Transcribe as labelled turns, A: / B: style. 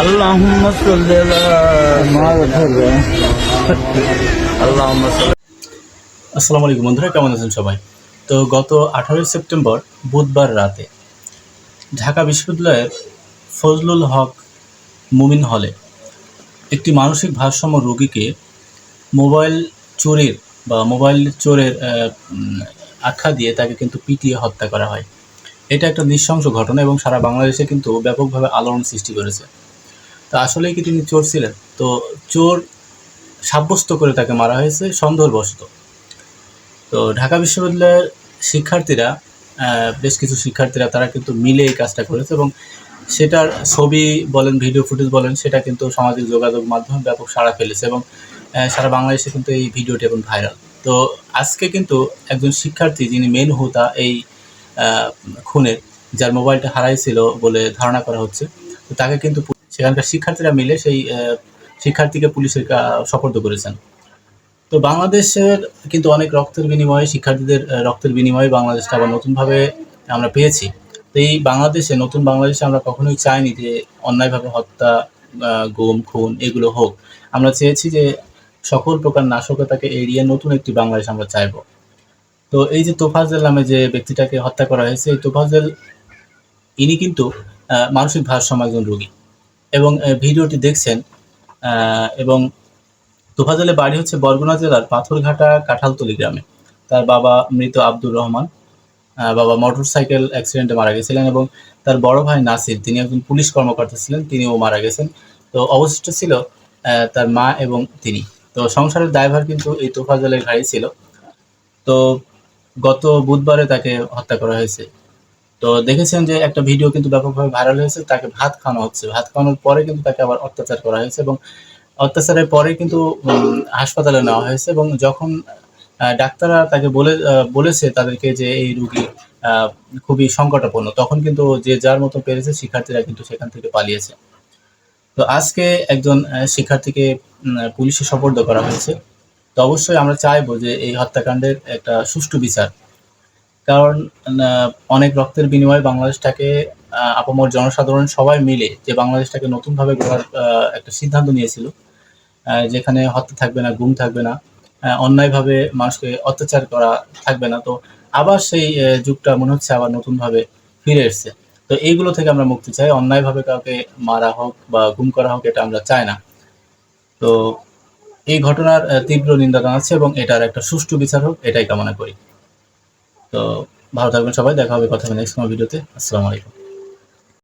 A: اللهم صل على اللهم صل।
B: আসসালামু আলাইকুম বন্ধুরা, কেমন আছেন সবাই? তো গত 18 সেপ্টেম্বর বুধবার রাতে ঢাকা বিশ্ববিদ্যালয়ের ফজলুল হক মুমিন হলে একটি মানসিক ভারসাম্য রোগীকে মোবাইল চোরের মোবাইল চোরের আখ্যা দিয়ে তাকে কিন্তু পিটিয়ে হত্যা করা হয়। এটা একটা নৃশংস ঘটনা এবং সারা বাংলাদেশে কিন্তু ব্যাপকভাবে আলোড়ন সৃষ্টি করেছে। তো আসলেই কি তিনি চোর ছিলেন? তো চোর সাব্যস্ত করে তাকে মারা হয়েছে সন্দেহবশত। তো ঢাকা বিশ্ববিদ্যালয়ের শিক্ষার্থীরা, বেশ কিছু শিক্ষার্থীরা তারা কিন্তু মিলে এই কাজটা করেছে এবং সেটার ছবি বলেন, ভিডিও ফুটেজ বলেন, সেটা কিন্তু সামাজিক যোগাযোগ মাধ্যমে ব্যাপক সাড়া ফেলেছে এবং সারা বাংলাদেশে কিন্তু এই ভিডিওটি এখন ভাইরাল। তো আজকে কিন্তু একজন শিক্ষার্থী, যিনি মেন হোতা এই খুনের, যার মোবাইলটা হারাইছিল বলে ধারণা করা হচ্ছে, তো তাকে কিন্তু সেখানকার শিক্ষার্থীরা মিলে সেই শিক্ষার্থীকে পুলিশের সোপর্দ করেছেন। তো বাংলাদেশের কিন্তু অনেক রক্তের বিনিময়ে, শিক্ষার্থীদের রক্তের বিনিময়ে বাংলাদেশটা আবার নতুনভাবে আমরা পেয়েছি। তো এই বাংলাদেশে, নতুন বাংলাদেশে আমরা কখনোই চাইনি যে অন্যায়ভাবে হত্যা, গুম, খুন এগুলো হোক। আমরা চেয়েছি যে সকল প্রকার নাশকতাকে এড়িয়ে নতুন একটি বাংলাদেশ আমরা চাইব। তো এই যে তোফাজ্জল নামে যে ব্যক্তিটাকে হত্যা করা হয়েছে, এই তোফাজ্জল ইনি কিন্তু মানসিক ভারসাম্য একজন রোগী এবং ভিডিওটি দেখছেন। এবং তোফাজ্জলের বাড়ি হচ্ছে বরগুনা জেলার পাথরঘাটা কাঁঠালতলী গ্রামে। তার বাবা মৃত আব্দুর রহমান, বাবা মোটরসাইকেল অ্যাক্সিডেন্টে মারা গেছিলেন এবং তার বড় ভাই নাসির, তিনি একজন পুলিশ কর্মকর্তা ছিলেন, তিনিও মারা গেছেন। তো অবশিষ্ট ছিল তার মা এবং তিনি। তো সংসারের দায়ভার কিন্তু এই তোফাজ্জলের ঘাড়েই ছিল। তো গত বুধবারে তাকে হত্যা করা হয়েছে। তো দেখেছেন যে একটা ভিডিও কিন্তু ব্যাপকভাবে ভাইরাল হয়েছে, তাকে ভাত খাওয়ানো হচ্ছে। ভাত খাওয়ানোর পরে কিন্তু তাকে আবার অত্যাচার করা হয়েছে এবং অত্যাচারের পরে কিন্তু হাসপাতালে নেওয়া হয়েছে এবং যখন ডাক্তাররা তাকে বলেছে তাদেরকে যে এই রুগী খুবই সংকটাপন্ন, তখন কিন্তু যে যার মতো পেরেছে শিক্ষার্থীরা কিন্তু সেখান থেকে পালিয়েছে। তো আজকে একজন শিক্ষার্থীকে পুলিশে সোপর্দ করা হয়েছে। তো অবশ্যই আমরা চাইবো যে এই হত্যাকাণ্ডের একটা সুষ্ঠু বিচার। কারণ অনেক রক্তের বিনিময়ে বাংলাদেশটাকে আপামর জনসাধারণ সবাই মিলে যে বাংলাদেশটাকে নতুনভাবে গড়ার একটা সিদ্ধান্ত নিয়েছিল, যেখানে হত্যা থাকবে না, গুম থাকবে না, অন্যায়ভাবে মানুষকে অত্যাচার করা থাকবে না। তো আবার সেই যুগটা মনে হচ্ছে আবার নতুনভাবে ফিরে এসছে। তো এইগুলো থেকে আমরা মুক্তি চাই। অন্যায়ভাবে কাউকে মারা হোক বা গুম করা হোক, এটা আমরা চাই না। তো এই ঘটনার তীব্র নিন্দা জানাচ্ছি এবং এটার একটা সুষ্ঠু বিচার হোক, এটাই কামনা করি। তো ভালো থাকবেন সবাই, দেখা হবে, কথা হবে নেক্সট কোনো ভিডিওতে। আসসালামু আলাইকুম।